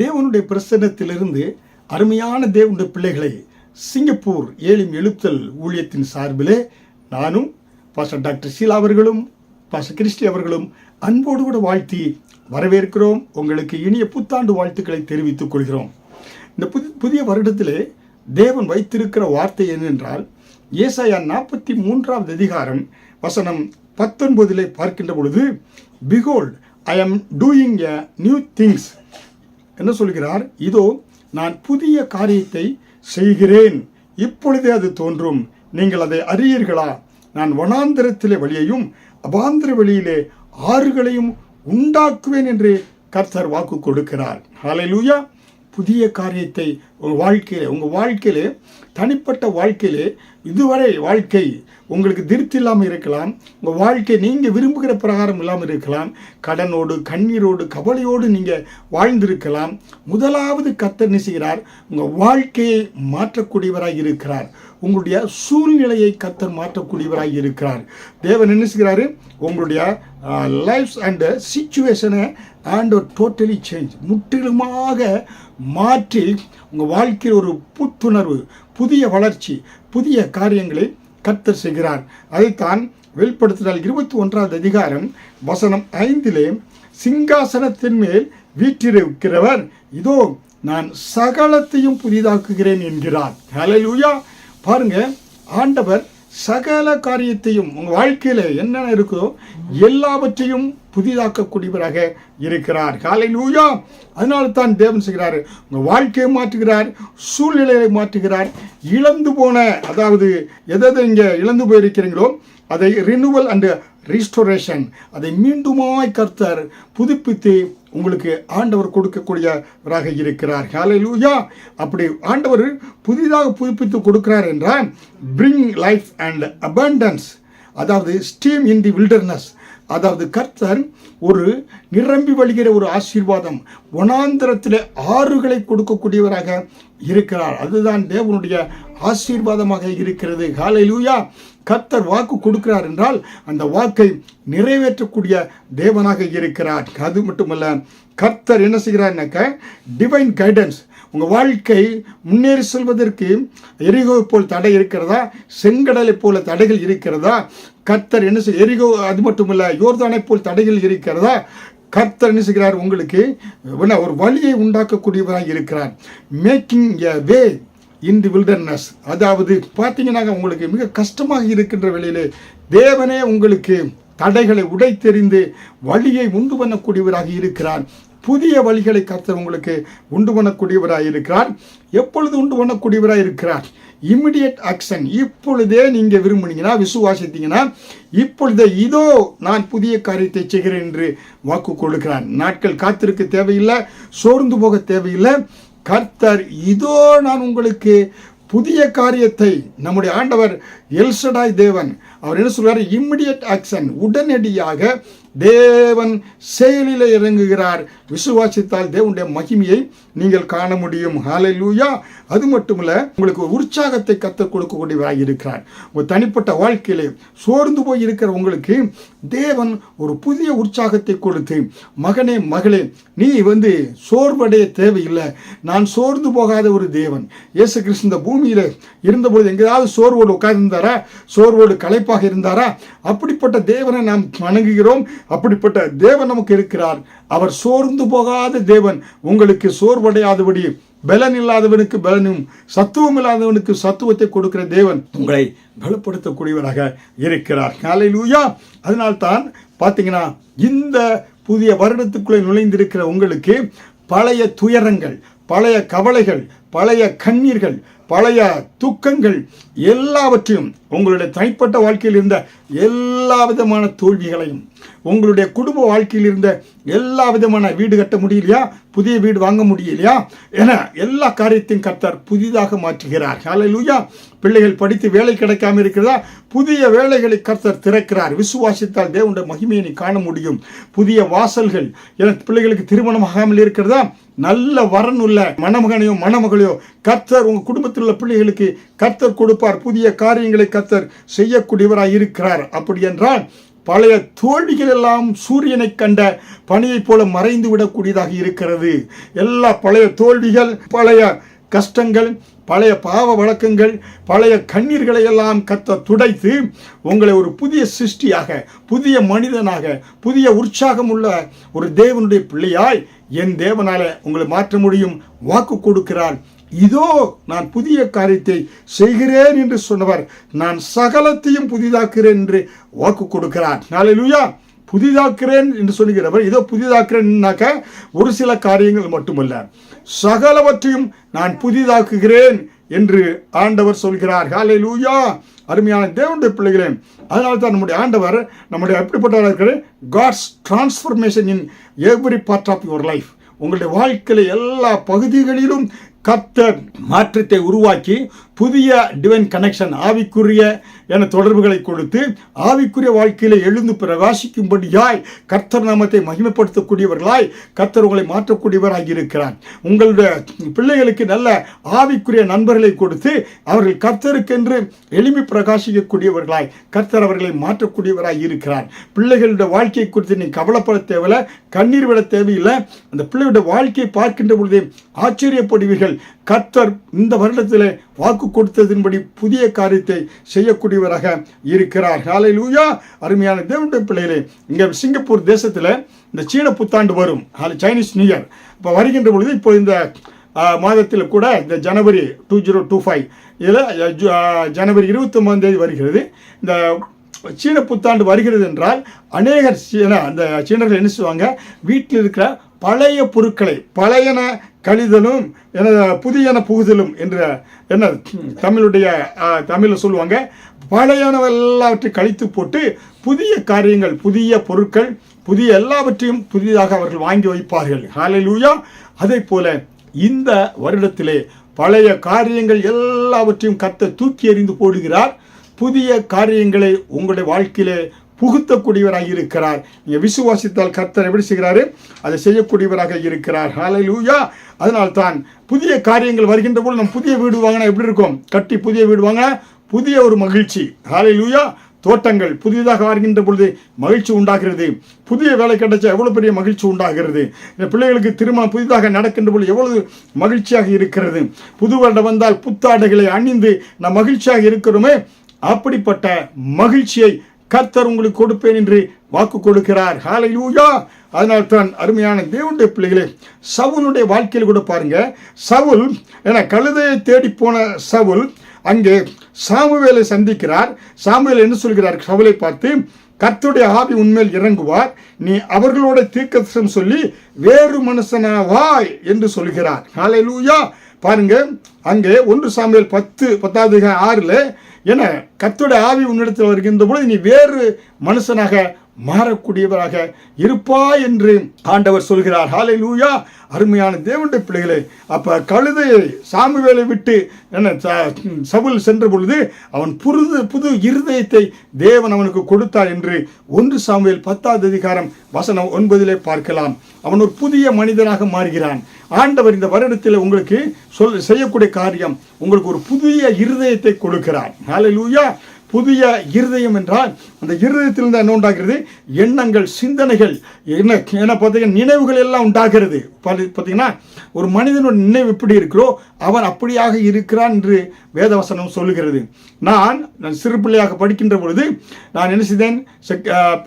தேவனுடைய பிரசன்னத்திலிருந்து அருமையான தேவனுடைய பிள்ளைகளை சிங்கப்பூர் ஏலிம் எழுத்தல் ஊழியத்தின் சார்பிலே நானும் பாஸ்டர் டாக்டர் ஷீலா அவர்களும் பாஸ்டர் கிறிஸ்டி அவர்களும் அன்போடு கூட வாழ்த்தி வரவேற்கிறோம். உங்களுக்கு இனிய புத்தாண்டு வாழ்த்துக்களை தெரிவித்துக் கொள்கிறோம். இந்த புதிய வருடத்திலே தேவன் வைத்திருக்கிற வார்த்தை என்னென்றால், ஏசாயா 43வது அதிகாரம் வசனம் 19 பார்க்கின்ற பொழுது, பிகோல்ட் ஐ ஆம் டூயிங் எ நியூ திங்ஸ் என்ன சொல்கிறார்? இதோ நான் புதிய காரியத்தை செய்கிறேன், இப்பொழுதே அது தோன்றும், நீங்கள் அதை அறியீர்களா? நான் வனாந்திரத்திலே வழியையும் அபாந்திர வழியிலே ஆறுகளையும் உண்டாக்குவேன் என்று கர்த்தர் வாக்கு கொடுக்கிறார். ஹல்லேலூயா. புதிய காரியத்தை உங்கள் வாழ்க்கையிலே தனிப்பட்ட வாழ்க்கையிலே இதுவரை வாழ்க்கை உங்களுக்கு திருப்தி இல்லாமல் இருக்கலாம். உங்கள் வாழ்க்கை நீங்கள் விரும்புகிற பிரகாரம் இல்லாமல் இருக்கலாம். கடனோடு கண்ணீரோடு கவலையோடு நீங்கள் வாழ்ந்திருக்கலாம். முதலாவது கர்த்தர் என்ன செய்கிறார்? உங்கள் வாழ்க்கையை மாற்றக்கூடியவராக இருக்கிறார். உங்களுடைய சூழ்நிலையை கர்த்தர் மாற்றக்கூடியவராக இருக்கிறார். தேவன் என்ன செய்கிறாரு? உங்களுடைய லைஃப்ஸ் அண்ட் சிச்சுவேஷனை டோட்டலி சேஞ்ச், முற்றிலுமாக மாற்றி உங்கள் வாழ்க்கையில் ஒரு புத்துணர்வு, புதிய வளர்ச்சி, புதிய காரியங்களை கர்த்தர் செய்கிறார். அதைத்தான் வெளிப்படுத்தினால் 21வது அதிகாரம் வசனம் 5 சிங்காசனத்தின் மேல் வீற்றிருக்கிறவர் இதோ நான் சகலத்தையும் புதிதாக்குகிறேன் என்கிறார். ஹல்லேலூயா. பாருங்க, ஆண்டவர் சகல காரியத்தையும் உங்கள் வாழ்க்கையில் என்னென்ன இருக்குதோ எல்லாவற்றையும் புதிதாக்கக்கூடியவராக இருக்கிறார். ஹல்லேலூயா. அதனால தான் தேவன் செய்கிறார், உங்கள் வாழ்க்கையை மாற்றுகிறார், சூழ்நிலையை மாற்றுகிறார். இழந்து போன, அதாவது எதை இங்கே இழந்து போயிருக்கிறீங்களோ அதை ரினுவல் அண்ட் ரீஸ்டோரேஷன், அதை மீண்டுமாய் கர்த்தர் புதுப்பித்து உங்களுக்கு ஆண்டவர் கொடுக்கக்கூடியவராக இருக்கிறார். ஹல்லேலூயா. அப்படி ஆண்டவர் புதிதாக புதுப்பித்து கொடுக்கிறார் என்றால் பிரிங் லைஃப் அண்ட் அபண்டன்ஸ், அதாவது ஸ்டீம் இன் தி வில்டர்னஸ், அதாவது கர்த்தர் ஒரு நிரம்பி வழிகிற ஒரு ஆசீர்வாதம், வனாந்திரத்தில் ஆறுகளை கொடுக்கக்கூடியவராக இருக்கிறார். அதுதான் தேவனுடைய ஆசீர்வாதமாக இருக்கிறது. ஹல்லேலூயா. கர்த்தர் வாக்கு கொடுக்கிறார் என்றால் அந்த வாக்கை நிறைவேற்றக்கூடிய தேவனாக இருக்கிறார். அது மட்டுமல்ல, கர்த்தர் என்ன செய்கிறார்னாக்க டிவைன் கைடன்ஸ். உங்கள் வாழ்க்கை முன்னேறி செல்வதற்கு எரிகோவை போல் தடை இருக்கிறதா? செங்கடலை போல தடைகள் இருக்கிறதா? கர்த்தர் என்ன செய்ய எரிகோ, அது மட்டுமல்ல யோர்தானை போல் தடைகள் இருக்கிறதா? கர்த்தர் என்ன செய்கிறார்? உங்களுக்கு ஒரு வழியை உண்டாக்கக்கூடியவராக இருக்கிறார். Making a way in the wilderness, அதாவது பார்த்தீங்கன்னா உங்களுக்கு மிக கஷ்டமாக இருக்கின்ற வேளையிலே தேவனே உங்களுக்கு தடைகளை உடைத்தெறிந்து வழியை உண்டு பண்ணக்கூடியவராக இருக்கிறார். புதிய வழிகளை கர்த்தர் உங்களுக்கு உண்டு பண்ணக்கூடியவராக இருக்கிறார். எப்பொழுது உண்டு பண்ணக்கூடியவராக இருக்கிறார்? Immediate action. இப்பொழுதே நீங்கள் விரும்புனீங்கன்னா, விசுவாசித்தீங்கன்னா, இப்பொழுதே இதோ நான் புதிய காரியத்தை செய்கிறேன் என்று வாக்கு கொடுக்கிறார். நாட்கள் காத்திருக்க தேவையில்லை, சோர்ந்து போக தேவையில்லை. கர்த்தர் இதோ நான் உங்களுக்கு புதிய காரியத்தை, நம்முடைய ஆண்டவர் எல்சடாய் தேவன், அவர் என்ன சொல்றாரு? இம்மிடியட் ஆக்ஷன், உடனடியாக தேவன் செயலில் இறங்குகிறார். விசுவாசித்தால் தேவனுடைய மகிமையை நீங்கள் காண முடியும். ஹல்லேலூயா. அது மட்டுமல்ல, உங்களுக்கு உற்சாகத்தை கர்த்தர் கொடுக்கக்கூடியவராக இருக்கிறார். உங்கள் தனிப்பட்ட வாழ்க்கையிலே சோர்ந்து போய் இருக்கிற உங்களுக்கு தேவன் ஒரு புதிய உற்சாகத்தை கொடுத்து, மகனே மகளே, நீ சோர்வடைய தேவையில்லை, நான் சோர்ந்து போகாத ஒரு தேவன். இயேசு கிறிஸ்து இந்த பூமியில இருந்தபோது எங்கேயாவது சோர்வோடு உட்கார்ந்திருந்தாரா? சோர்வோடு களைப்பாக இருந்தாரா? அப்படிப்பட்ட தேவனை நாம் வணங்குகிறோம். அப்படிப்பட்ட தேவன் நமக்கு இருக்கிறார். அவர் சோர்ந்து போகாத தேவன். உங்களுக்கு சோர்வடையாதபடி, பலன் இல்லாதவனுக்கு பலனும் சத்துவம் இல்லாதவனுக்கு சத்துவத்தை கொடுக்கிற தேவன் உங்களை பலப்படுத்தக்கூடியவராக இருக்கிறார். ஹல்லேலூயா. அதனால்தான் பார்த்தீங்கன்னா, இந்த புதிய வருடத்துக்குள்ளே நுழைந்திருக்கிற உங்களுக்கு பழைய துயரங்கள், பழைய கவலைகள், பழைய கண்ணீர்கள், பழைய துக்கங்கள் எல்லாவற்றையும், உங்களுடைய தனிப்பட்ட வாழ்க்கையில் இருந்த எல்லா விதமான தோல்விகளையும், உங்களுடைய குடும்ப வாழ்க்கையில் இருந்த எல்லா விதமான வீடு கட்ட முடியலையா, புதிய வீடு வாங்க முடியலையா என எல்லா காரியத்தையும் கர்த்தர் புதிதாக மாற்றுகிறார். ஹல்லேலூயா. பிள்ளைகள் படித்து வேலை கிடைக்காம இருக்கிறதா? புதிய வேலைகளை கர்த்தர் திறக்கிறார். விசுவாசித்தால் தேவனுடைய மகிமையை நீ காண முடியும். புதிய வாசல்கள், எனக்கு பிள்ளைகளுக்கு திருமணம் ஆகாமல் இருக்கிறதா? நல்ல வரன் உள்ள மணமகனையோ மணமகளையோ கர்த்தர் உங்கள் குடும்பத்தில் உள்ள பிள்ளைகளுக்கு கர்த்தர் கொடுப்பார். புதிய காரியங்களை கர்த்தர் செய்யக்கூடியவராக இருக்கிறார். அப்படி என்றால் பழைய தோல்விகள் எல்லாம் சூரியனை கண்ட பனியைப் போல மறைந்து விடக்கூடியதாக இருக்கிறது. எல்லா பழைய தோல்விகள், பழைய கஷ்டங்கள், பழைய பாவ வழக்கங்கள், பழைய கண்ணீர்களை எல்லாம் கர்த்தர் துடைத்து உங்களை ஒரு புதிய சிருஷ்டியாக, புதிய மனிதனாக, புதிய உற்சாகம் உள்ள ஒரு தேவனுடைய பிள்ளையாய் என் தேவனால உங்களை மாற்ற முடியும் வாக்கு கொடுக்கிறார். இதோ நான் புதிய காரியத்தை செய்கிறேன் என்று சொன்னவர் நான் சகலத்தையும் புதிதாக்குகிறேன் என்று வாக்கு கொடுக்கிறார். ஹல்லேலூயா. புதிதாக்குறேன் என்று சொல்லுகிறவர் இதோ புதிதாக்குறேன்னாக்க ஒரு சில காரியங்கள் மட்டுமல்ல, சகலவற்றையும் நான் புதிதாக்குகிறேன் என்று ஆண்டவர் சொல்கிறார். ஹல்லேலூயா. அருமையான தேவனுடைய பிள்ளைகளே, அதனால தான் நம்முடைய ஆண்டவர் நம்முடைய எப்படிப்பட்டவராக இருக்கிறார்? God's transformation in every part of your life. உங்களுடைய வாழ்க்கையில் எல்லா பகுதிகளிலும் கர்த்தர் மாற்றத்தை உருவாக்கி புதிய டிவைன் கனெக்ஷன், ஆவிக்குரிய என தொடர்புகளை கொடுத்து ஆவிக்குரிய வாழ்க்கையில எழுந்து பிரகாசிக்கும்படியாய் கர்த்தர் நாமத்தை மகிமைப்படுத்தக்கூடியவர்களாய் கர்த்தர் உங்களை மாற்றக்கூடியவராக இருக்கிறார். உங்களுடைய பிள்ளைகளுக்கு நல்ல ஆவிக்குரிய நண்பர்களை கொடுத்து அவர்கள் கர்த்தருக்கென்று எளிமை பிரகாசிக்கக்கூடியவர்களாய் கர்த்தர் அவர்களை மாற்றக்கூடியவராய் இருக்கிறார். பிள்ளைகளுடைய வாழ்க்கையை குறித்து நீ கவலைப்பட தேவையில்லை, கண்ணீர் விட தேவையில்லை. அந்த பிள்ளையுடைய வாழ்க்கையை பார்க்கின்ற பொழுது ஆச்சரியப்படுவீர்கள். கர்த்தர் இந்த வருடத்திலே வாக்கு கொடுத்ததின்படி புதிய காரியத்தை செய்யக்கூடியவராக இருக்கிறார். ஹல்லேலூயா. அருமையான தேவனுடைய பிள்ளைகளே, இங்கே சிங்கப்பூர் தேசத்தில் இந்த சீன புத்தாண்டு வரும், சைனீஸ் நியூ இயர். இப்போ வருகின்ற பொழுது இப்போ இந்த மாதத்தில் கூட இந்த ஜனவரி 2025 இதில் ஜனவரி 29 வருகிறது. இந்த சீன புத்தாண்டு வருகிறது என்றால் அநேகர் அந்த சீனர்கள் என்ன செய்வாங்க, வீட்டில் இருக்கிற பழைய பொருட்களை பழையன கழிதலும் புதியன புகுதலும் என்ற என்ன தமிழில் சொல்லுவாங்க, பழையன எல்லாவற்றையும் கழித்து போட்டு புதிய காரியங்கள், புதிய பொருட்கள், புதிய எல்லாவற்றையும் புதிதாக அவர்கள் வாங்கி வைப்பார்கள். ஹல்லேலூயா. அதே போல இந்த வருடத்திலே பழைய காரியங்கள் எல்லாவற்றையும் கர்த்தர் தூக்கி எறிந்து போடுகிறார். புதிய காரியங்களை உங்களுடைய வாழ்க்கையிலே புகுத்தக்கூடியவராக இருக்கிறார். நீங்கள் விசுவாசித்தால் கர்த்தர் எப்படி செய்கிறாரு? அதை செய்யக்கூடியவராக இருக்கிறார். ஹல்லேலூயா. அதனால்தான் புதிய காரியங்கள் வருகின்ற போது நம்ம புதிய வீடு வாங்கினா எப்படி இருக்கும்? கட்டி புதிய வீடு வாங்கினா புதிய ஒரு மகிழ்ச்சி. ஹல்லேலூயா. தோட்டங்கள் புதிதாக வருகின்ற பொழுது மகிழ்ச்சி உண்டாகிறது. புதிய வேலை கிடைச்சா எவ்வளோ பெரிய மகிழ்ச்சி உண்டாகிறது. இந்த பிள்ளைகளுக்கு திருமணம் புதிதாக நடக்கின்ற பொழுது எவ்வளவு மகிழ்ச்சியாக இருக்கிறது. புது வருடம் வந்தால் புத்தாடைகளை அணிந்து நாம் மகிழ்ச்சியாக இருக்கிறோமே, அப்படிப்பட்ட மகிழ்ச்சியை கர்த்தர் உங்களுக்கு கொடுப்பேன் என்று வாக்கு கொடுக்கிறார். ஹல்லேலூயா. அதனால்தான் அருமையான தேவனுடைய பிள்ளைகளே, சவுலுடைய வாழ்க்கையில் கூட பாருங்க, சவுல் கழுதையை தேடி போன சவுல் அங்கே சாமுவேலை சந்திக்கிறார். சாமுவேல் என்ன சொல்கிறார்? சவுலை பார்த்து, கர்த்தருடைய ஆவி உன்மேல் இறங்குவார், நீ அவர்களோட தீர்க்கதரிசனம் சொல்லி வேறு மனுஷனாவாய் என்று சொல்கிறார். ஹல்லேலூயா. பாருங்க, அங்கே 1 சாமுவேல் 10:6 என கர்த்தருடைய ஆவி உன்னிடத்தில் வருகின்ற பொழுது நீ வேறு மனுஷனாக மாறக்கூடியவராக இருப்பாய் என்று ஆண்டவர் சொல்கிறார். ஹல்லேலூயா. அருமையான தேவனுடைய பிள்ளைகளே, அப்போ கழுதையை சாமுவேலை விட்டு சவுல் சென்ற பொழுது அவன் புது இருதயத்தை தேவன் அவனுக்கு கொடுத்தார் என்று 1 சாமுவேல் 10:9 பார்க்கலாம். அவன் ஒரு புதிய மனிதனாக மாறுகிறான். ஆண்டவர் இந்த வருடத்தில் உங்களுக்கு செய்யக்கூடிய காரியம், உங்களுக்கு ஒரு புதிய இருதயத்தை கொடுக்கிறார். ஹல்லேலூயா. புதிய இருதயம் என்றால் அந்த இருதயத்திலிருந்து என்ன உண்டாகிறது? எண்ணங்கள், சிந்தனைகள், என்ன பார்த்தீங்கன்னா நினைவுகள் எல்லாம் உண்டாகிறது. பார்த்தீங்கன்னா ஒரு மனிதனோட நினைவு எப்படி இருக்கிறோ அவன் அப்படியாக இருக்கிறான் என்று வேதவசனம் சொல்லுகிறது. நான் சிறு பிள்ளையாக படிக்கின்ற பொழுது நான் என்ன செய்தேன்?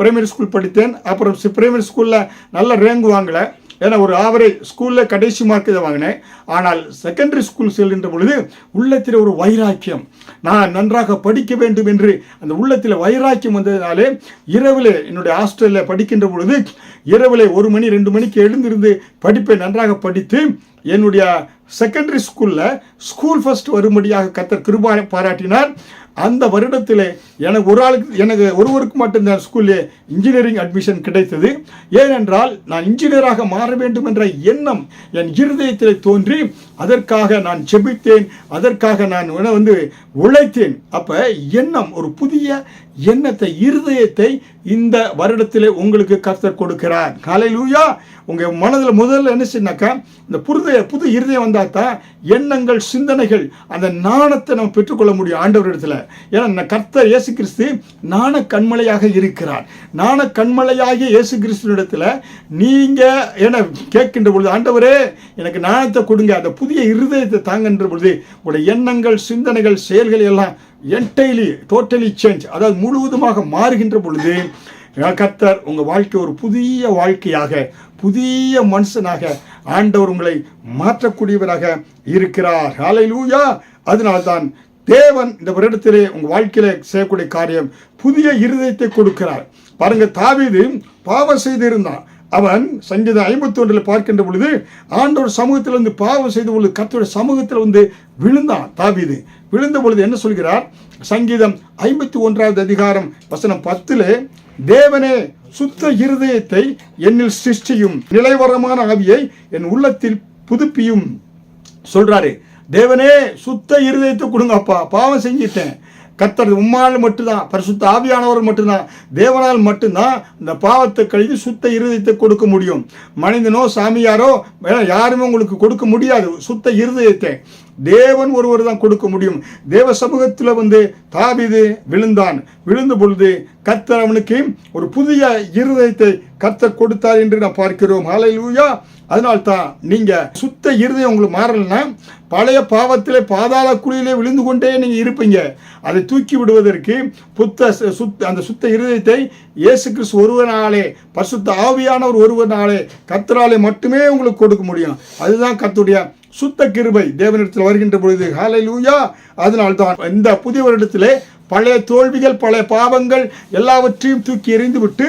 பிரைமரி ஸ்கூல் படித்தேன். அப்புறம் பிரைமரி ஸ்கூலில் நல்ல ரேங்க் வாங்கலை, ஏன்னா ஒரு ஆவரேஜ் ஸ்கூலில் கடைசி மார்க் இதை வாங்கினேன். ஆனால் செகண்டரி ஸ்கூல் செல்கின்ற பொழுது உள்ளத்தில் ஒரு வைராக்கியம், நான் நன்றாக படிக்க வேண்டும் என்று அந்த உள்ளத்தில் வைராக்கியம் வந்ததினாலே இரவில் என்னுடைய ஹாஸ்டலில் படிக்கின்ற பொழுது இரவில் 1 மணி 2 மணிக்கு எழுந்திருந்து படிப்பை நன்றாக படித்து என்னுடைய செகண்டரி ஸ்கூலில் ஸ்கூல் ஃபர்ஸ்ட் வரும்படியாக கர்த்தர் கிருபை பாராட்டினார். அந்த வருடத்தில் எனக்கு ஒருவருக்கு மட்டும்தான் ஸ்கூலில் இன்ஜினியரிங் அட்மிஷன் கிடைத்தது. ஏனென்றால் நான் இன்ஜினியராக மாற வேண்டும் என்ற எண்ணம் என் இருதயத்தில் தோன்றி அதற்காக நான் ஜெபித்தேன், அதற்காக நான் உழைத்தேன். அப்ப எண்ணம், ஒரு புதிய எண்ணத்தை, இருதயத்தை இந்த வருடத்திலே உங்களுக்கு கர்த்தர் கொடுக்கிறார். ஹல்லேலூயா. உங்க மனதில் முதல்ல என்ன செய்யனாக்கா, இந்த புது இருதயம் வந்தா தான் எண்ணங்கள், சிந்தனைகள், அந்த நாணத்தை நம்ம பெற்றுக்கொள்ள முடியும் ஆண்டவரிடத்துல. ஏன்னா கர்த்தர் இயேசு கிறிஸ்து நாண கண்மலையாக இருக்கிறார். நாண கண்மலையாகிய இயேசு கிறிஸ்துவிடத்துல நீங்க என்ன கேட்கின்ற பொழுது, ஆண்டவரே எனக்கு நாணத்தை கொடுங்க, அந்த புதிய இருதயத்தை தாங்கன்ற பொழுது உங்களுடைய எண்ணங்கள், சிந்தனைகள், செயல்கள் எல்லாம் டோட்டலி சேஞ்ச், அதாவது முழுவதுமாக மாறுகின்ற பொழுது கர்த்தர் உங்க வாழ்க்கை ஒரு புதிய வாழ்க்கையாக, புதிய மனுஷனாக ஆண்டவர் உங்களை மாற்றக்கூடியவராக இருக்கிறார். ஹல்லேலூயா. அதனால்தான் தேவன் இந்த வருடத்திலே உங்க வாழ்க்கையில செய்யக்கூடிய காரியம் புதிய இருதயத்தை கொடுக்கிறார். பாருங்க, தாவீது பாவம் செய்திருந்தான். அவன் சங்கீதம் 51 பார்க்கின்ற பொழுது ஆண்டவர் சமூகத்தில் பாவம் செய்த பொழுது கர்த்தருடைய சமூகத்தில் விழுந்தான். தாவீது விழுந்த பொழுது என்ன சொல்கிறார்? சங்கீதம் 51 அதிகாரம் வசனம் 10, தேவனே சுத்த இருதயத்தை என்னில் சிருஷ்டியும், நிலைவரமான ஆவியை என் உள்ளத்தில் புதுப்பியும் சொல்றாரு. தேவனே சுத்த இருதயத்தை கொடுங்க அப்பா, பாவம் செஞ்சிட்டேன். கர்த்தர் உம்மால் மட்டும்தான், பரிசுத்த ஆவியானவர் மட்டும்தான், தேவனால் மட்டும்தான் இந்த பாவத்தை கழித்து சுத்த இருதயத்தை கொடுக்க முடியும். மனிதனோ சாமியாரோ யாருமே உங்களுக்கு கொடுக்க முடியாது. சுத்த இருதயத்தை தேவன் ஒருவர் தான் கொடுக்க முடியும். தேவ சமூகத்தில் தாவீது விழுந்தான். விழுந்த பொழுது கர்த்தர் அவனுக்கு ஒரு புதிய இருதயத்தை கர்த்தர் கொடுத்தார் என்று நாம் பார்க்கிறோம். ஹல்லேலூயா. அதனால்தான் நீங்க சுத்த இருதயம் உங்களுக்கு மாறலன்னா பழைய பாவத்திலே பாதாள குழியிலே விழுந்து கொண்டே நீங்க இருப்பீங்க. அதை தூக்கி விடுவதற்கு அந்த சுத்த இருதயத்தை இயேசு கிறிஸ்து ஒருவனாலே, பரிசுத்த ஆவியானவர் ஒருவனாலே, கர்த்தராலே மட்டுமே உங்களுக்கு கொடுக்க முடியும். அதுதான் கர்த்தருடைய சுத்த கிருபை தேவனிடத்தில் வருகின்ற பொழுது. ஹல்லேலூயா. அதனால்தான் இந்த புதிய வருடத்திலே பழைய தோல்விகள், பழைய பாவங்கள் எல்லாவற்றையும் தூக்கி எறிந்து விட்டு,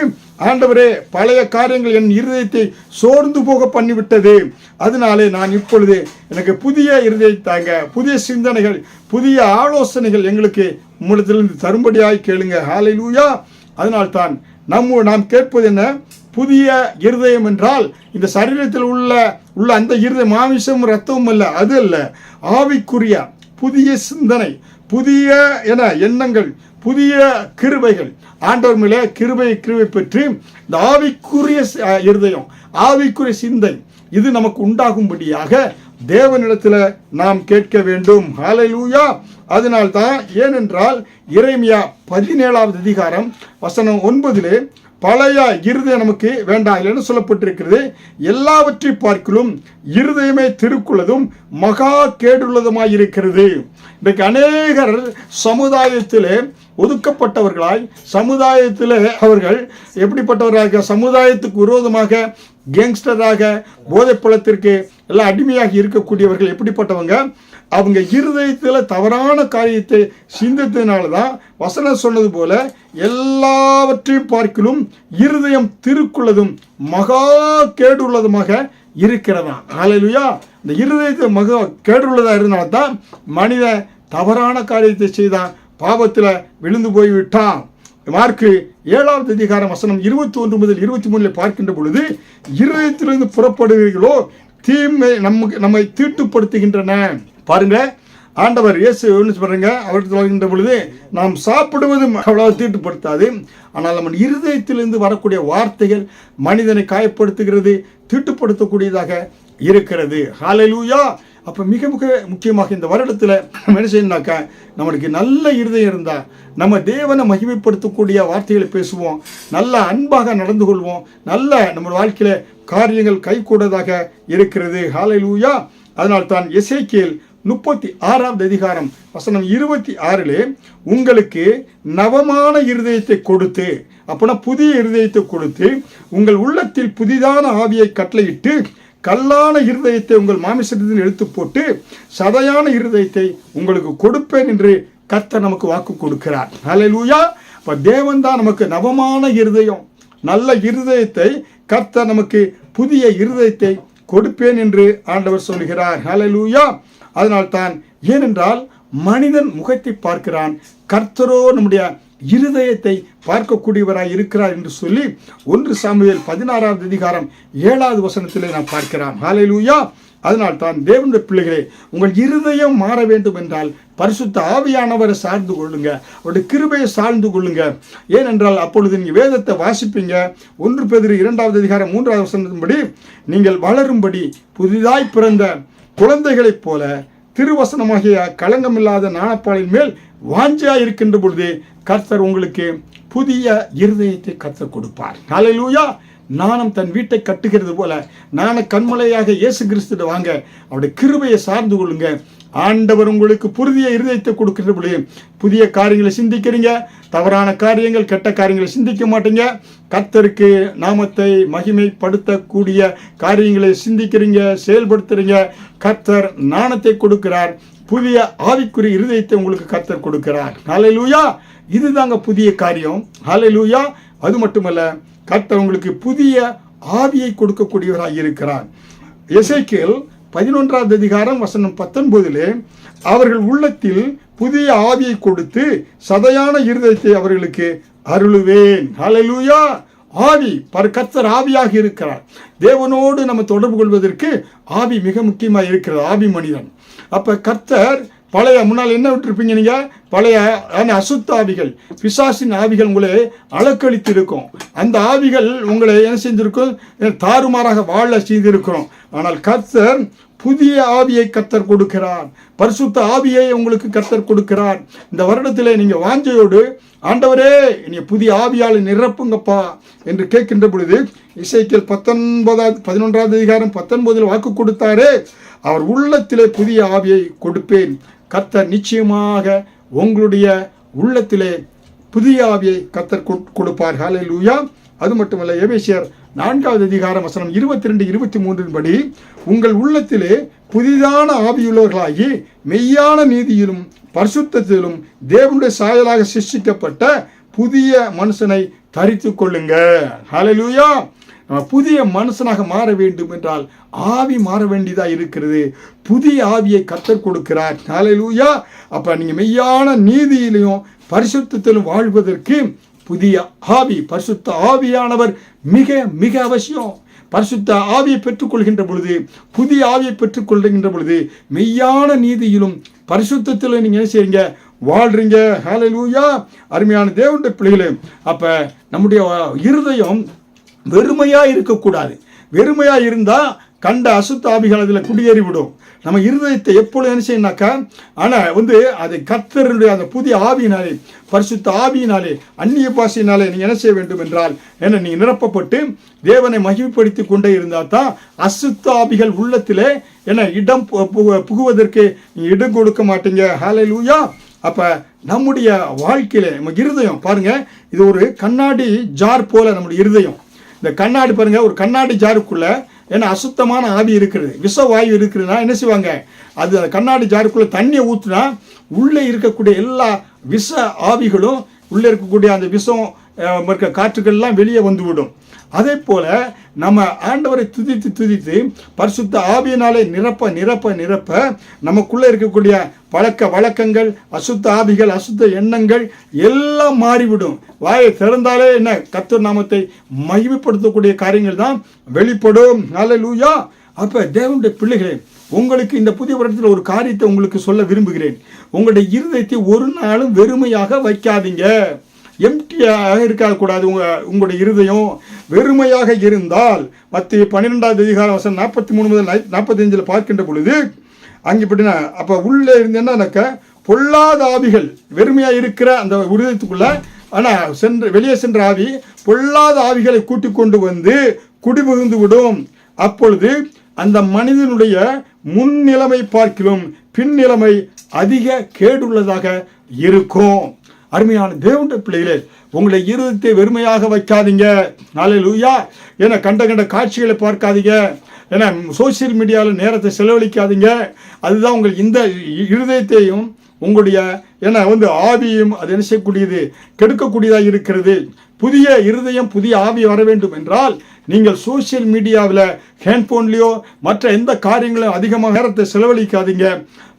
ஆண்டவரே பழைய காரியங்கள் என் இருதயத்தை சோர்ந்து போக பண்ணிவிட்டது, அதனாலே நான் இப்பொழுது எனக்கு புதிய இருதயத்தாங்க, புதிய சிந்தனைகள், புதிய ஆலோசனைகள் எங்களுக்கு உம்மிடத்திலிருந்து தரும்படியாய் கேளுங்க. ஹல்லேலூயா. அதனால்தான் நாம் கேட்பது என்ன? புதிய இருதயம் என்றால் இந்த சரீரத்தில் உள்ள அந்த இருதயம் மாமிசம் ரத்தமும் அல்ல, அது அல்ல. ஆவிக்குரிய புதிய சிந்தனை, புதிய எண்ணங்கள், புதிய கிருபைகள், ஆண்டவர் மேலே கிருபை பெற்று இந்த ஆவிக்குரிய இருதயம், ஆவிக்குரிய சிந்தை இது நமக்கு உண்டாகும்படியாக தேவனிடத்தில் நாம் கேட்க வேண்டும். ஹல்லேலூயா. அதனால்தான், ஏனென்றால் எரேமியா 17 அதிகாரம் வசனம் 9 பழைய இருதயம் நமக்கு வேண்டாம் இல்லைன்னு சொல்லப்பட்டிருக்கிறது. எல்லாவற்றை பார்க்கலும் இருதயமே திருக்குள்ளதும் மகா கேடுள்ளதுமாய் இருக்கிறது. இன்றைக்கு அநேகர் சமுதாயத்திலே ஒதுக்கப்பட்டவர்களாய், சமுதாயத்தில் அவர்கள் எப்படிப்பட்டவர்களாக, சமுதாயத்துக்கு விரோதமாக கேங்ஸ்டராக, போதைப் பழத்திற்கு எல்லாம் அடிமையாகி இருக்கக்கூடியவர்கள் எப்படிப்பட்டவங்க? அவங்க இருதயத்தில் தவறான காரியத்தை சிந்தித்ததுனால தான் வசனம் சொன்னது போல எல்லாவற்றையும் பார்க்கலும் இருதயம் திருக்குள்ளதும் மகா கேடுள்ளதுமாக இருக்கிறதா. ஹல்லேலூயா. இந்த இருதயத்தை மகா கேடுள்ளதாக இருந்தனால தான் மனிதன் தவறான காரியத்தை செய்தான், பாவத்தில் விழுந்து போய்விட்டான். மார்க்கு 7 அதிகாரம் வசனம் 21 முதல் 23 பார்க்கின்ற பொழுது, இருதயத்திலிருந்து புறப்படுகிறீர்களோ தீமை நம்மை தீட்டுப்படுத்துகின்றன. பாருங்க, ஆண்டவர் இயேசு பாருங்க, அவருக்கு வருகின்ற பொழுது நாம் சாப்பிடுவதும் அவ்வளவு தீட்டுப்படுத்தாது, ஆனால் நம்ம இருதயத்திலிருந்து வரக்கூடிய வார்த்தைகள் மனிதனை காயப்படுத்துகிறது, தீட்டுப்படுத்தக்கூடியதாக இருக்கிறது. ஹல்லேலூயா. அப்போ மிக மிக முக்கியமாக இந்த வருடத்தில் நம்ம என்ன செய்யணும்னாக்கா, நம்மளுக்கு நல்ல இருதயம் இருந்தால் நம்ம தேவனை மகிமைப்படுத்தக்கூடிய வார்த்தைகளை பேசுவோம், நல்ல அன்பாக நடந்து கொள்வோம், நல்ல நம்ம வாழ்க்கையில் காரியங்கள் கைகூடதாக இருக்கிறது. ஹல்லேலூயா. அதனால்தான் எசேக்கியேல் 36 அதிகாரம் வசனம் 26 உங்களுக்கு நவமான இருதயத்தை கொடுத்து, அப்படின்னா புதிய இருதயத்தை கொடுத்து, உங்கள் உள்ளத்தில் புதிதான ஆவியை கட்டளையிட்டு கல்லான இருதயத்தை உங்கள் மாமிசத்தில் எடுத்து போட்டு சதையான இருதயத்தை உங்களுக்கு கொடுப்பேன் என்று கர்த்தர் நமக்கு வாக்கு கொடுக்கிறார். ஹல்லேலூயா. அப்ப தேவன் தான் நமக்கு நவமான இருதயம், நல்ல இருதயத்தை கர்த்தர் நமக்கு புதிய இருதயத்தை கொடுப்பேன் என்று ஆண்டவர் சொல்கிறார். ஹல்லேலூயா. அதனால்தான், ஏனென்றால் மனிதன் முகத்தை பார்க்கிறான், கர்த்தரோ நம்முடைய இருதயத்தை பார்க்கக்கூடியவராய் இருக்கிறார் என்று சொல்லி 1 சாமுவேல் 16வது அதிகாரம் 7வது வசனத்திலே நாம் பார்க்கிறோம். ஹல்லேலூயா. அதனால் தான் தேவனுடைய பிள்ளைகளே, உங்கள் இருதயம் மாற வேண்டும் என்றால் பரிசுத்த ஆவியானவரை சார்ந்து கொள்ளுங்க, அவருடைய கிருபையை சார்ந்து கொள்ளுங்க. ஏனென்றால் அப்பொழுது நீங்கள் வேதத்தை வாசிப்பீங்க. 1 பேதுரு 2வது அதிகாரம் 3வது வசனத்தின்படி நீங்கள் வளரும்படி புதிதாய் பிறந்த குழந்தைகளைப் போல திருவசனமாகிய களங்கமில்லாத ஞானப்பாலின் மேல் வாஞ்சையா இருக்கின்ற பொழுது கர்த்தர் உங்களுக்கு புதிய இருதயத்தை கர்த்தர் கொடுப்பார். ஹல்லேலூயா. நாணம் தன் வீட்டை கட்டுகிறது போல நாண கண்மலையாக இயேசு கிறிஸ்துவிட வாங்க, அவருடைய கிருபையை சார்ந்து கொள்ளுங்க. ஆண்டவர் உங்களுக்கு புதிய இருதயத்தை கொடுக்கிற பொழுது புதிய காரியங்களை சிந்திக்கிறீங்க. தவறான காரியங்கள், கெட்ட காரியங்களை சிந்திக்க மாட்டீங்க. கர்த்தருக்கு நாமத்தை மகிமைப்படுத்தக்கூடிய காரியங்களை சிந்திக்கிறீங்க, செயல்படுத்துறீங்க. கர்த்தர் நாணத்தை கொடுக்கிறார். புதிய ஆவிக்குரிய இருதயத்தை உங்களுக்கு கர்த்தர் கொடுக்கிறார். ஹல்லேலூயா. இதுதாங்க புதிய காரியம். ஹல்லேலூயா. அது மட்டுமல்ல, கர்த்தர் உங்களுக்கு புதிய ஆவியை கொடுக்கக்கூடியவராக இருக்கிறார். எசேக்கியேல் 11வது அதிகாரம் வசனம் 19 அவர்கள் உள்ளத்தில் புதிய ஆவியை கொடுத்து சதையான இருதயத்தை அவர்களுக்கு அருளுவேன். ஹல்லேலூயா. ஆவி கர்த்தர் ஆவியாக இருக்கிறார். தேவனோடு நம்ம தொடர்பு கொள்வதற்கு ஆவி மிக முக்கியமாக இருக்கிறது. ஆவி மனிதன். அப்ப கர்த்தர் பழைய முன்னால் என்ன விட்டுருப்பீங்க நீங்க? பழைய அசுத்த ஆவிகள், பிசாசின் ஆவிகள் உங்களை அலக்களித்து இருக்கும். அந்த ஆவிகள் உங்களை என்ன செஞ்சிருக்கும்? தாறுமாறாக வாழ செய்திருக்கிறோம். ஆனால் கர்த்தர் புதிய ஆவியை கர்த்தர் கொடுக்கிறார். பரிசுத்த ஆவியை உங்களுக்கு கர்த்தர் கொடுக்கிறார். இந்த வருடத்திலே நீங்க வாஞ்சையோடு, ஆண்டவரே நீ புதிய ஆவியால் நிரப்புங்கப்பா என்று கேட்கின்ற பொழுது எசேக்கியேல் 11வது அதிகாரம் 19 வாக்கு கொடுத்தாரே, அவர் உள்ளத்திலே புதிய ஆவியை கொடுப்பேன். கர்த்தர் நிச்சயமாக உங்களுடைய உள்ளத்திலே புதிய ஆவியை கர்த்தர் கொடுப்பார். ஹல்லேலூயா. அது மட்டுமல்ல, எபேசியர் 4வது அதிகாரம் வசனம் 22, 23 படி உங்கள் உள்ளத்திலே புதிதான ஆவியுள்ளவர்களாகி மெய்யான நீதியிலும் பரிசுத்தத்திலும் தேவனுடைய சாயலாக சிருஷ்டிக்கப்பட்ட புதிய மனுஷனை தரித்து கொள்ளுங்க. ஹல்லேலூயா. புதிய மனுஷனாக மாற வேண்டும் என்றால் ஆவி மாற வேண்டியதா இருக்கிறது. புதிய ஆவியை கர்த்தர் கொடுக்கிறார். ஹல்லேலூயா. அப்ப நீங்க மெய்யான நீதியிலும் பரிசுத்தத்திலும் வாழ்வதற்கு புதிய ஆவி, பரிசுத்த ஆவியானவர் மிக மிக அவசியம். பரிசுத்த ஆவியை பெற்றுக்கொள்கின்ற பொழுது, புதிய ஆவியை பெற்றுக்கொள்கின்ற பொழுது மெய்யான நீதியிலும் பரிசுத்தத்திலும் நீங்க என்ன செய்றீங்க? வாழ்றீங்க. ஹல்லேலூயா. அருமையான தேவனுடைய பிள்ளைகளே, அப்ப நம்முடைய இருதயம் வெறுமையா இருக்கக்கூடாது. வெறுமையா இருந்தா கண்ட அசுத்த ஆவிகள் அதில் குடியேறி விடும். நம்ம இருதயத்தை எப்பொழுது என்ன செய்யணும்னாக்கா, ஆனால் அதை கர்த்தருடைய அந்த புதிய ஆவியினாலே, பரிசுத்த ஆவியினாலே, அந்நிய பாஷையினாலே நீங்கள் என்ன செய்ய வேண்டும் என்றால், நீங்கள் நிரப்பப்பட்டு தேவனை மகிமைப்படுத்தி கொண்டே இருந்தால் தான் அசுத்த ஆவிகள் உள்ளத்திலே இடம் புகுவதற்கு நீங்கள் இடம் கொடுக்க மாட்டீங்க. ஹல்லேலூயா. அப்போ நம்முடைய வாழ்க்கையில நம்ம இருதயம் பாருங்க, இது ஒரு கண்ணாடி ஜார் போல நம்முடைய இருதயம். இந்த கண்ணாடி பாருங்க, ஒரு கண்ணாடி ஜாருக்குள்ள அசுத்தமான ஆவி இருக்கிறது, விஷ வாயு இருக்குதுன்னா என்ன செய்வாங்க? அது அந்த கண்ணாடி ஜாருக்குள்ள தண்ணியை ஊற்றுனா உள்ளே இருக்கக்கூடிய எல்லா விஷ ஆவிகளும், உள்ளே இருக்கக்கூடிய அந்த விஷம் இருக்க காற்றுகள்லாம் வெளியே வந்துவிடும். அதே போல நம்ம ஆண்டவரை துதித்து துதித்து பரிசுத்த ஆவியினாலே நிரப்ப நிரப்ப நிரப்ப நமக்குள்ளே இருக்கக்கூடிய பழக்க வழக்கங்கள், அசுத்த ஆவிகள், அசுத்த எண்ணங்கள் எல்லாம் மாறிவிடும். வாயை திறந்தாலே என்ன? கர்த்தர் நாமத்தை மகிமைப்படுத்தக்கூடிய காரியங்கள் தான் வெளிப்படும். ஹல்லேலூயா. அப்ப தேவனுடைய பிள்ளைகளே, உங்களுக்கு இந்த புதிய வருடத்தில் ஒரு காரியத்தை உங்களுக்கு சொல்ல விரும்புகிறேன். உங்களுடைய இருதயத்தை ஒரு நாளும் வெறுமையாக வைக்காதீங்க. எம்டியாக இருக்கக்கூடாது. உங்களுடைய இருதயம் வெறுமையாக இருந்தால் மத்திய 12வது அதிகாரம் வசனம் 43 முதல் 45 பார்க்கின்ற பொழுது அங்கே இப்படின்னா, அப்போ உள்ளே இருந்தேன்னாக்க பொல்லாத ஆவிகள் வெறுமையாக இருக்கிற அந்த இருதயத்துக்குள்ள, ஆனால் வெளியே சென்ற ஆவி பொல்லாத ஆவிகளை கூட்டிக் கொண்டு வந்து குடிபுகுந்து விடும். அப்பொழுது அந்த மனிதனுடைய முன்னிலைமை பார்க்கிலும் பின்னிலைமை அதிக கேடுள்ளதாக இருக்கும். அருமையான தேவனுடைய பிள்ளைகளே, உங்களை இருதயத்தை வெறுமையாக வைக்காதீங்க. ஹல்லேலூயா. ஏன்னா கண்ட காட்சிகளை பார்க்காதீங்க. ஏன்னா சோசியல் மீடியாவில் நேரத்தை செலவழிக்காதீங்க. அதுதான் உங்கள் இந்த இருதயத்தையும் உங்களுடைய ஆவியும் அது என்ன செய்யக்கூடியது? கெடுக்கக்கூடியதாக இருக்கிறது. புதிய இருதயம், புதிய ஆவி வர வேண்டும் என்றால் நீங்கள் சோசியல் மீடியாவில், ஹேண்ட்ஃபோன்லேயோ மற்ற எந்த காரியங்களும் அதிகமாக நேரத்தை செலவழிக்காதீங்க.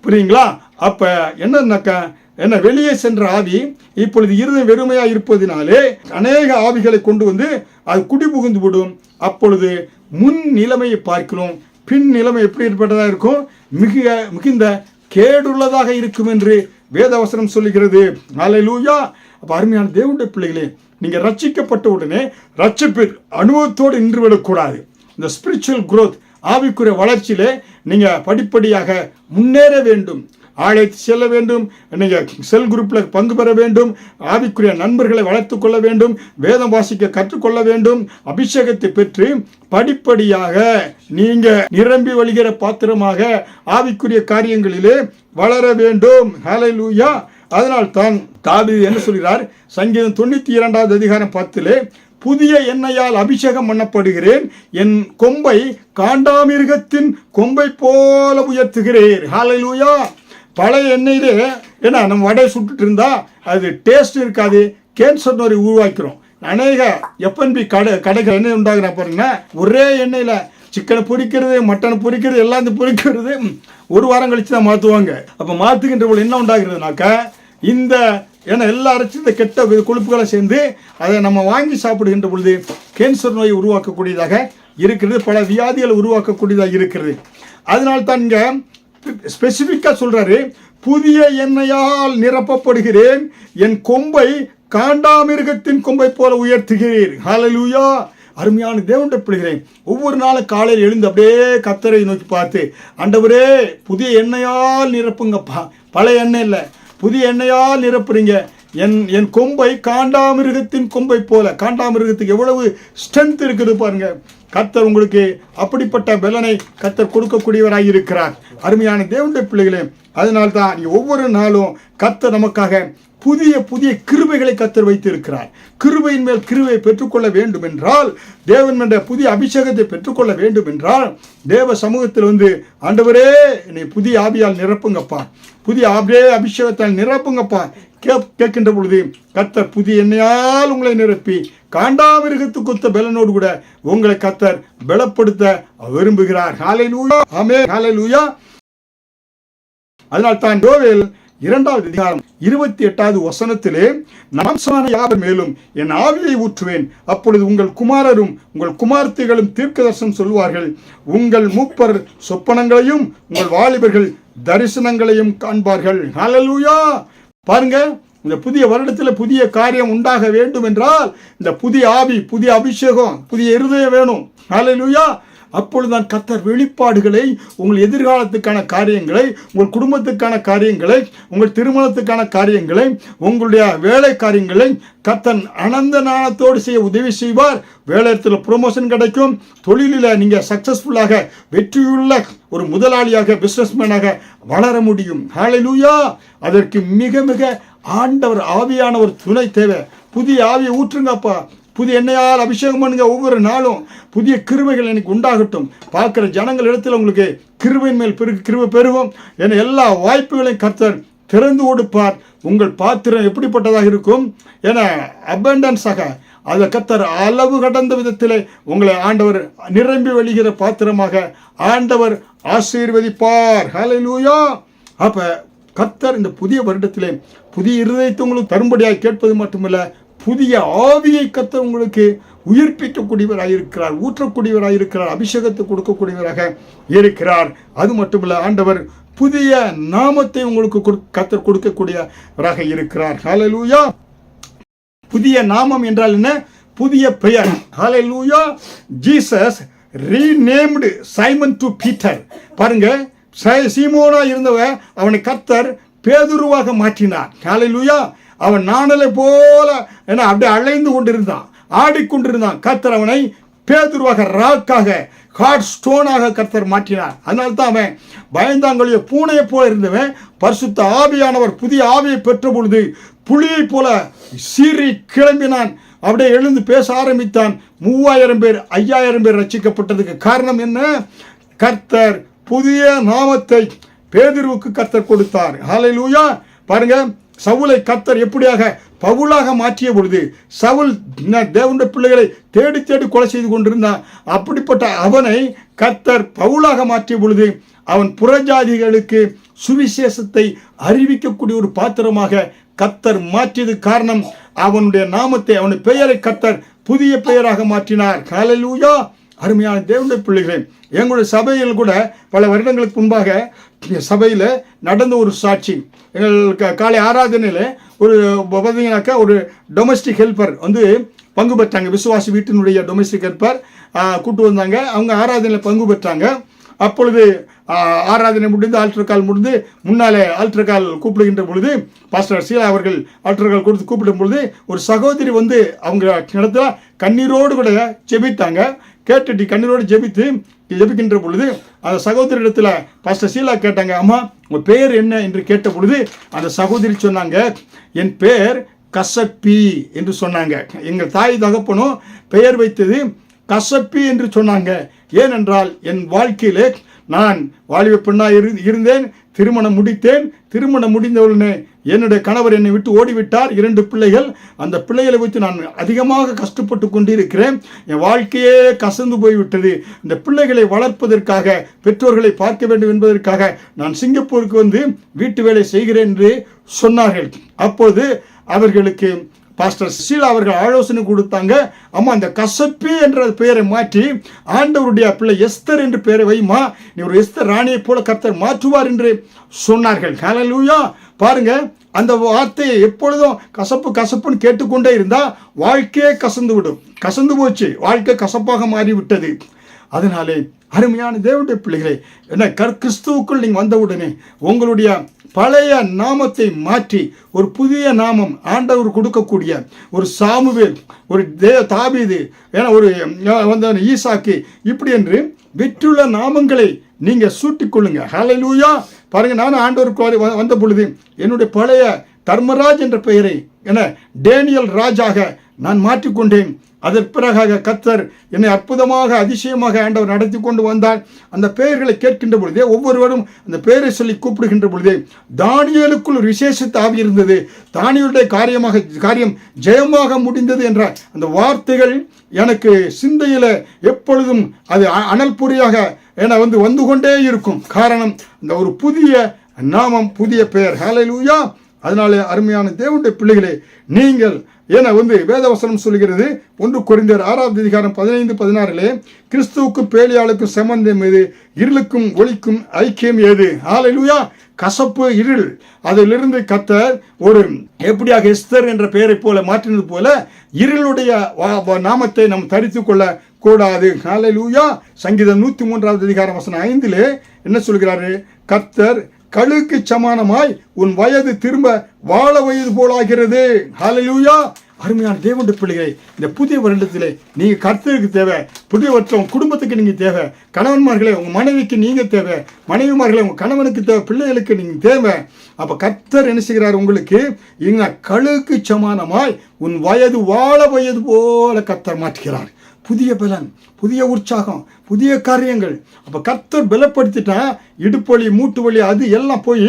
புரியுங்களா? அப்போ என்னன்னாக்கா என்ன வெளியே சென்ற ஆவி இப்பொழுது இருதயம் வெறுமையா இருப்பதினாலே அநேக ஆவிகளை கொண்டு வந்து அது குடிபுகுந்து விடும். அப்பொழுது முன் நிலைமையை பார்க்கிறோம், பின் நிலைமை எப்படி ஏற்பட்டதா இருக்கும், மிகுந்த கேடுள்ளதாக இருக்கும் என்று வேதவசனம் சொல்லுகிறது. ஹல்லேலூயா. அப்ப அருமையான தேவனுடைய பிள்ளைகளே, நீங்க ரட்சிக்கப்பட்ட உடனே ரட்சிப்பின் அனுபவத்தோடு நின்று விடக்கூடாது. இந்த ஸ்பிரிச்சுவல் குரோத், ஆவிக்குரிய வளர்ச்சியிலே நீங்க படிப்படியாக முன்னேற வேண்டும். ஆலயத்து செல்ல வேண்டும், நீங்க செல் குரூப்ல பங்கு பெற வேண்டும், ஆவிக்குரிய நண்பர்களை வளர்த்துக் கொள்ள வேண்டும், வேதம் வாசிக்க கற்றுக்கொள்ள வேண்டும். அபிஷேகத்தை பெற்று படிப்படியாக நீங்க நிரம்பி வழிகிற பாத்திரமாக ஆவிக்குரிய காரியங்களிலே வளர வேண்டும். ஹல்லேலூயா. அதனால் தான் தாவீது என்ன சொல்கிறார், சங்கீதம் 92 அதிகாரம் 10 புதிய எண்ணெயால் அபிஷேகம் பண்ணப்படுகிறேன், என் கொம்பை காண்டாமிருகத்தின் கொம்பை போல உயர்த்துகிறேன். ஹல்லேலூயா. பழைய எண்ணெயிலே ஏன்னா நம்ம வடை சுட்டுட்டு இருந்தா அது டேஸ்ட் இருக்காது, கேன்சர் நோய் உருவாக்கிறோம். அநேக எஃப்என்பி கடைகள் எண்ணெய் உண்டாகிற பாருங்கன்னா, ஒரே எண்ணெயில் சிக்கனை பொரிக்கிறது, மட்டனை பொரிக்கிறது, எல்லாத்தையும் பொரிக்கிறது, ஒரு வாரம் கழிச்சு தான் மாற்றுவாங்க. அப்போ மாற்றுகின்ற போது என்ன உண்டாகிறதுனாக்கா, இந்த ஏன்னா எல்லா அரைச்சும் இந்த கெட்ட கொழுப்புகளை சேர்ந்து அதை நம்ம வாங்கி சாப்பிடுகின்ற பொழுது கேன்சர் நோயை உருவாக்கக்கூடியதாக இருக்கிறது, பல வியாதிகளை உருவாக்கக்கூடியதாக இருக்கிறது. அதனால்தான் இங்கே ஸ்பெசிஃபிக்காக சொல்றாரு, புதிய எண்ணெயால் நிரப்பப்படுகிறேன், என் கொம்பை காண்டாமிருகத்தின் கொம்பை போல உயர்த்துகிறேன். ஹல்லேலூயா. அருமையான தேவனுடைய பிள்ளைகளே, ஒவ்வொரு நாளும் காலையில் எழுந்து அப்படியே கர்த்தரை நோக்கி பார்த்து, ஆண்டவரே புதிய எண்ணெயால் நிரப்புங்கப்பா, பழைய எண்ணெய் இல்லை, புதிய எண்ணெயால் நிரப்புறீங்க, என் கொம்பை காண்டாமிருகத்தின் கொம்பை போல. காண்டாமிருகத்துக்கு எவ்வளவு ஸ்ட்ரென்த் இருக்குது பாருங்க. கர்த்தர் உங்களுக்கு அப்படிப்பட்ட பலனை கர்த்தர் கொடுக்கக்கூடியவராக இருக்கிறார். அருமையான தேவனுடைய பிள்ளைகளே, அதனால்தான் ஒவ்வொரு நாளும் கர்த்தர் நமக்காக புதிய புதிய கிருபைகளை கர்த்தர் வைத்து இருக்கிறார். கிருபையின் மேல் கிருபையை பெற்றுக்கொள்ள வேண்டும் என்றால், தேவன் என்ற புதிய அபிஷேகத்தை பெற்றுக்கொள்ள வேண்டும் என்றால், தேவ சமூகத்தில் வந்து ஆண்டவரே என்னை புதிய ஆவியால் நிரப்புங்கப்பா, புதிய அபிஷேகத்தால் நிரப்புங்கப்பா கேட்கின்ற பொழுது கர்த்தர் புதிய எண்ணெயால் உங்களை நிரப்பி காண்டாமிருகத்துக்கு கொத்த பலனோடு கூட உங்களை கர்த்தர் பலப்படுத்த விரும்புகிறார். ஹல்லேலூயா. ஆமென். ஹல்லேலூயா. அதனால் தான் யோவேல் 2வது அதிகாரம் 28வது வசனத்திலே, நான் யாவர் மேலும் என் ஆவியை ஊற்றுவேன், அப்பொழுது உங்கள் குமாரரும் உங்கள் குமார்த்திகளும் தீர்க்கதரிசனம் சொல்வார்கள், உங்கள் மூப்பர் சொப்பனங்களையும் உங்கள் வாலிபர்கள் தரிசனங்களையும் காண்பார்கள். ஹல்லேலூயா. பாருங்க, இந்த புதிய வருடத்தில் புதிய காரியம் உண்டாக வேண்டும் என்றால் இந்த புதிய ஆவி, புதிய அபிஷேகம், புதிய இருதயம் வேணும். ஹல்லேலூயா. அப்பொழுதுதான் கர்த்தர் வெளிப்பாடுகளை, உங்கள் எதிர்காலத்துக்கான காரியங்களை, உங்கள் குடும்பத்துக்கான காரியங்களை, உங்கள் திருமணத்துக்கான காரியங்களை, உங்களுடைய வேலை காரியங்களை கர்த்தர் அனந்த நாணத்தோடு செய்ய உதவி செய்வார். வேலையில் ப்ரொமோஷன் கிடைக்கும், தொழிலில் நீங்கள் சக்சஸ்ஃபுல்லாக வெற்றியுள்ள ஒரு முதலாளியாக, பிஸ்னஸ்மேனாக வளர முடியும். ஹல்லேலூயா. அதற்கு மிக மிக ஆண்டவர் ஆவியானவர் துணை தேவை. புதிய ஆவியை ஊற்றுங்கப்பா, புதிய எண்ணெயால் அபிஷேகம் பண்ணுங்க. ஒவ்வொரு நாளும் புதிய கிருபைகள் எனக்கு உண்டாகட்டும். பார்க்குற ஜனங்கள் இடத்துல உங்களுக்கு கிருபையின் மேல் கிருபை பெருகும். என எல்லா வாய்ப்புகளையும் கர்த்தர் திறந்து கொடுப்பார். உங்கள் பாத்திரம் எப்படிப்பட்டதாக இருக்கும் என அபண்டன்ஸாக அதை கர்த்தர் அளவு கடந்த விதத்திலே உங்களை ஆண்டவர் நிரம்பி வழிகிற பாத்திரமாக ஆண்டவர் ஆசீர்வதிப்பார். ஹல்லேலூயா. அப்ப கர்த்தர் இந்த புதிய வருடத்திலே புதிய இருதயத்தை உங்களுக்கு தரும்படியாக கேட்பது மட்டுமல்ல, புதிய ஆவியை கர்த்தர் உங்களுக்கு உயிர்ப்பிக்கக்கூடியவராக இருக்கிறார், ஊற்றக்கூடியவராக இருக்கிறார், அபிஷேகத்தை கொடுக்கக்கூடியவராக இருக்கிறார். அது மட்டுமல்ல, ஆண்டவர் புதிய நாமத்தை உங்களுக்கு கர்த்தர் கொடுக்கக்கூடியவராக இருக்கிறார். ஹல்லேலூயா. புதிய நாமம் என்றால் என்ன? புதிய பெயர். Hallelujah. Jesus renamed Simon to Peter. பாருங்க, சீமோனா இருந்தவன் அவனை கர்த்தர் பேதுருவாக மாற்றினார். ஹல்லேலூயா. அவன் நாணலை போல என அப்படியே அலைந்து கொண்டிருந்தான், ஆடிக்கொண்டிருந்தான். கர்த்தர் அவனை பேதுருவாக, ராக்காக, ஹார்ட் ஸ்டோனாக கர்த்தர் மாற்றினார். அதனால தான் அவன் பயந்தாங்கொழிய பூனையை போல இருந்தவன் பரிசுத்த ஆவியானவர் புதிய ஆவியை பெற்ற பொழுது புலியை போல சீறி கிளம்பினான். அப்படியே எழுந்து பேச ஆரம்பித்தான். 3000 பேர் 5000 பேர் ரட்சிக்கப்பட்டதுக்கு காரணம் என்ன? கர்த்தர் புதிய நாமத்தை பேதுருவுக்கு கர்த்தர் கொடுத்தார். ஹல்லேலூயா. பாருங்க, சவுலை கர்த்தர் எப்படியாக பவுலாக மாற்றிய பொழுது, சவுல் தேவனுடைய பிள்ளைகளை தேடி தேடி கொலை செய்து கொண்டிருந்தான். அப்படிப்பட்ட அவனை கர்த்தர் பவுலாக மாற்றிய பொழுது அவன் புறஜாதிகளுக்கு சுவிசேஷத்தை அறிவிக்கக்கூடிய ஒரு பாத்திரமாக கர்த்தர் மாற்றியது காரணம், அவனுடைய நாமத்தை, அவனுடைய பெயரை கர்த்தர் புதிய பெயராக மாற்றினார். ஹல்லேலூயா. அருமையான தேவனுடைய பிள்ளைகளே, எங்களுடைய சபையில் கூட பல வருடங்களுக்கு முன்பாக சபையில் நடந்த ஒரு சாட்சி. எங்கள் காலை ஆராதனையில் ஒரு பார்த்தீங்கன்னாக்கா ஒரு டொமஸ்டிக் ஹெல்ப்பர் வந்து பங்கு பெற்றாங்க. விசுவாசி வீட்டினுடைய டொமஸ்டிக் ஹெல்ப்பர் கூட்டு வந்தாங்க. அவங்க ஆராதனையில் பங்கு பெற்றாங்க. அப்பொழுது ஆராதனை முடிந்து ஆல்டர் கால் முடிந்து முன்னாலே ஆல்டர் கால் கூப்பிடுகின்ற பொழுது பாஸ்டர் சீலா அவர்கள் ஆல்டர் கால் கொடுத்து கூப்பிடும் பொழுது ஒரு சகோதரி வந்து அவங்க இடத்துல கண்ணீரோடு கூட ஜெபித்தாங்க. கேட்டுட்டு கண்ணீரோடு ஜெபிக்கின்ற பொழுது அந்த சகோதரி இடத்துல பாஸ்டர் சீலா கேட்டாங்க, அம்மா உங்கள் பேர் என்ன என்று கேட்ட பொழுது அந்த சகோதரி சொன்னாங்க, என் பேர் கசப்பி என்று சொன்னாங்க. எங்கள் தாய் தகப்பனும் பெயர் வைத்தது கசப்பி என்று சொன்னாங்க. ஏனென்றால் என் வாழ்க்கையிலே நான் வாலிப பெண்ணாக இருந்தேன், திருமணம் முடித்தேன். திருமணம் முடிந்தவுடனே என்னுடைய கணவர் என்னை விட்டு ஓடிவிட்டார். 2 பிள்ளைகள். அந்த பிள்ளைகளை வைத்து நான் அதிகமாக கஷ்டப்பட்டு கொண்டிருக்கிறேன். என் வாழ்க்கையே கசந்து போய்விட்டது. இந்த பிள்ளைகளை வளர்ப்பதற்காக, பெற்றோர்களை பார்க்க வேண்டும் என்பதற்காக நான் சிங்கப்பூருக்கு வந்து வீட்டு வேலை செய்கிறேன் என்று சொன்னார்கள். அப்போது அவர்களுக்கு பாஸ்டர் சீலா அவர்கள் ஆலோசனை கொடுத்தாங்க, அம்மா அந்த கசப்பி என்ற பெயரை மாற்றி ஆண்டவருடைய பிள்ளை எஸ்தர் என்று பெயரை வைமா, நீ ஒரு எஸ்தர் ராணியை போல கர்த்தர் மாற்றுவார் என்று சொன்னார்கள். ஹல்லேலூயா. பாருங்க, அந்த வார்த்தையை எப்பொழுதும் கசப்பு கசப்புன்னு கேட்டுக்கொண்டே இருந்தா வாழ்க்கையே கசந்து விடும். கசந்து போச்சு, வாழ்க்கை கசப்பாக மாறிவிட்டது. அதனாலே அருமையான தேவனுடைய பிள்ளைகளே, என்ன கிறிஸ்துவுக்குள் நீங்கள் வந்தவுடனே உங்களுடைய பழைய நாமத்தை மாற்றி ஒரு புதிய நாமம் ஆண்டவர் கொடுக்கக்கூடிய ஒரு சாமுவேல், ஒரு தாவீது, ஏன்னா ஒரு வந்த ஈசாக்கு, இப்படி என்று வெற்றுள்ள நாமங்களை நீங்கள் சூட்டிக்கொள்ளுங்க. ஹல்லேலூயா. பாருங்க, நானும் ஆண்டவருக்கு வந்த பொழுது என்னுடைய பழைய தர்மராஜ் என்ற பெயரை டேனியல் ராஜாக நான் மாற்றிக்கொண்டேன். அதற்கு பிறகாக கர்த்தர் என்னை அற்புதமாக அதிசயமாக ஆண்டவர் நடத்தி கொண்டு வந்தார். அந்த பெயர்களை கேட்கின்ற பொழுதே ஒவ்வொருவரும் அந்த பெயரை சொல்லி கூப்பிடுகின்ற பொழுதே தானியேலுக்குள் ஒரு விசேஷ ஆவி இருந்தது. தானியேலுடைய காரியம் ஜெயமாக முடிந்தது என்ற அந்த வார்த்தைகள் எனக்கு சிந்தையில் எப்பொழுதும் அது அனல் பொறியாக வந்து கொண்டே இருக்கும். காரணம், இந்த ஒரு புதிய நாமம், புதிய பெயர். ஹல்லேலூயா. அதனாலே அருமையான தேவனுடைய பிள்ளைகளே, நீங்கள் வேதவசனம் சொல்கிறது 1 கொரிந்தியர் 6:15-16 கிறிஸ்துவுக்கும் பேலியாளுக்கும் சம்பந்தம் எது? இருளுக்கும் ஒளிக்கும் ஐக்கியம் ஏது? ஹல்லேலூயா. கசப்பு, இருள், அதிலிருந்து கர்த்தர் ஒரு எப்படியாக எஸ்தர் என்ற பெயரை போல மாற்றினது போல இருளுடைய நாமத்தை நாம் தரித்து கொள்ள கூடாது. ஹல்லேலூயா. சங்கீதம் 103:5 என்ன சொல்கிறாரு? கர்த்தர் கழுக்கு சமானமாய் உன் வயது திரும்ப வாழ வயது போலாகிறது. ஹல்லேலூயா. அருமையான தேவனுடைய பிள்ளைகளை, இந்த புதிய வருடத்திலே நீங்க கர்த்தருக்கு தேவை, புதிய வருஷம் குடும்பத்துக்கு நீங்க தேவை, கணவன்மார்களே உங்க மனைவிக்கு நீங்க தேவை, மனைவிமார்களே உங்க கணவனுக்கு தேவை, பிள்ளைகளுக்கு நீங்க தேவை. அப்ப கர்த்தர் என்ன செய்கிறார்? உங்களுக்கு இங்க கழுக்கு சமானமாய் உன் வயது வாழ வயது போல கர்த்தர் மாற்றுகிறார். புதிய பலன், புதிய உற்சாகம், புதிய காரியங்கள். அப்போ கர்த்தர் பலப்படுத்திட்டா இடுப்பொலி, மூட்டு வலி, அது எல்லாம் போய்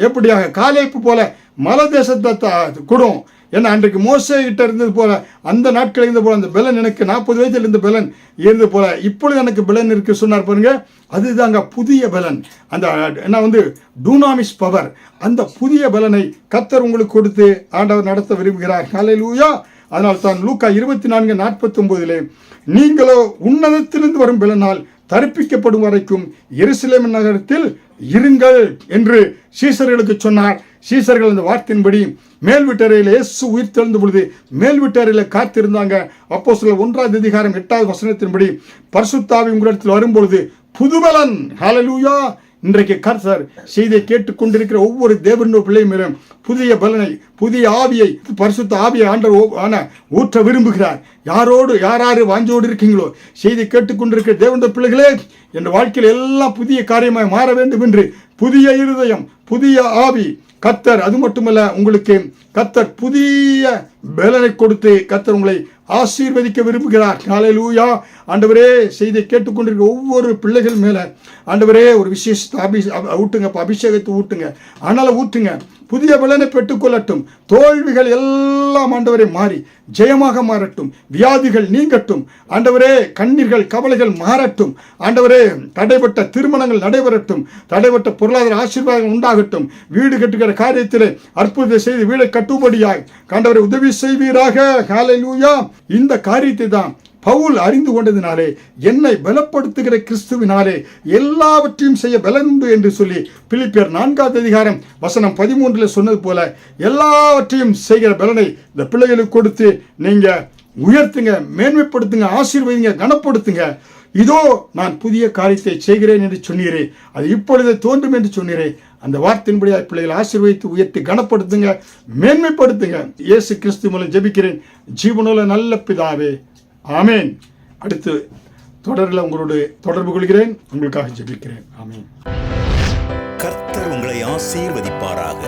எப்படியாக காலேப்பு போல மலை தேசத்தை கூடும். ஏன்னா அன்றைக்கு மோசே கிட்ட இருந்தது போல, அந்த நாட்கள் இருந்த போல அந்த பலன் எனக்கு 40 வயதில் இருந்த பலன் இருந்தது போல இப்பொழுது எனக்கு பலன் இருக்கு சொன்னார் பாருங்க. அதுதாங்க புதிய பலன். அந்த டூனாமிஸ் பவர், அந்த புதிய பலனை கர்த்தர் உங்களுக்கு கொடுத்து ஆண்டவர் நடத்த விரும்புகிறார். ஹல்லேலூயா. அதனால் தான் லூக்கா 24:49 நீங்களோ உன்னதத்திலிருந்து வரும் பலனால் தரிப்பிக்கப்படும் வரைக்கும் எருசலேம் நகரத்தில் இருங்கள் என்று சீசர்களுக்கு சொன்னார். சீசர்கள் அந்த வார்த்தையின்படி மேல் வீட்டறையில் இயேசு உயிர் தெழுந்த பொழுது மேல் வீட்டறையில் காத்திருந்தாங்க. அப்போஸ்தலர் 1:8 பரிசுத்த ஆவி உங்களிடத்தில் வரும்பொழுது புதுபலன். ஹல்லேலூயா. இன்றைக்கு கர்த்தர் செய்தியை கேட்டுக்கொண்டிருக்கிற ஒவ்வொரு தேவனுடைய பிள்ளை மேலும் புதிய பலனை, புதிய ஆவியை, பரிசுத்த ஆவியை ஆண்டவர் ஊற்ற விரும்புகிறார். யார் வாஞ்சோடு இருக்கீங்களோ, செய்தி கேட்டுக்கொண்டிருக்கிற தேவனுடைய பிள்ளைகளே, என் வாழ்க்கையில் எல்லாம் புதிய காரியமாய் மாற வேண்டும் என்று புதிய இருதயம், புதிய ஆவி கர்த்தர், அது மட்டுமல்ல உங்களுக்கு கர்த்தர் புதிய பலனை கொடுத்து கர்த்தர் உங்களை ஆசீர்வதிக்க விரும்புகிறார். ஹல்லேலூயா. ஆண்டவரே, செய்தியை கேட்டுக்கொண்டிருக்கிற ஒவ்வொரு பிள்ளைகள் மேல ஆண்டவரே ஒரு விசேஷ ஊட்டுங்க, அபிஷேகத்தை ஊட்டுங்க, அதனால ஊட்டுங்க. புதிய பலனை பெற்றுக்கொள்ளட்டும். தோல்விகள் எல்லாம் ஆண்டவரே மாறி ஜெயமாக மாறட்டும். வியாதிகள் நீங்கட்டும் ஆண்டவரே. கண்ணீர்கள் கவலைகள் மாறட்டும் ஆண்டவரே. தடைப்பட்ட திருமணங்கள் நடைபெறட்டும். தடைப்பட்ட பொருளாதார ஆசீர்வாதம் உண்டாகட்டும். வீடு கட்டுகிற காரியத்திலே அற்புதத்தை செய்து வீடை கட்டும்படியாய் ஆண்டவரை உதவி செய்வீராக. ஹல்லேலூயா. இந்த காரியத்தை தான் பவுல் அறிந்து கொண்டதினாலே, என்னை பலப்படுத்துகிற கிறிஸ்துவினாலே எல்லாவற்றையும் செய்ய பலன் உண்டு என்று சொல்லி பிலிப்பியர் 4:13 சொன்னது போல எல்லாவற்றையும் செய்கிற பலனை இந்த பிள்ளைகளுக்கு கொடுத்து நீங்க உயர்த்துங்க, மேன்மைப்படுத்துங்க, ஆசீர்வதிங்க, கனப்படுத்துங்க. இதோ நான் புதிய காரியத்தை செய்கிறேன் என்று சொன்னீரே, அது இப்பொழுது தோன்றும் என்று சொன்னீரே. அந்த வார்த்தையின்படியா பிள்ளைகளை ஆசீர்வதித்து உயர்த்தி கனப்படுத்துங்க, மேன்மைப்படுத்துங்க. இயேசு கிறிஸ்து மூலம் ஜெபிக்கிறேன் ஜீவனுள்ள நல்ல பிதாவே, ஆமேன். அடுத்து தொடரில் உங்களோடு தொடர்பு கொள்கிறேன். உங்களுக்காக ஜெபிக்கிறேன். ஆமேன். கர்த்தர் உங்களை ஆசீர்வதிப்பாராக.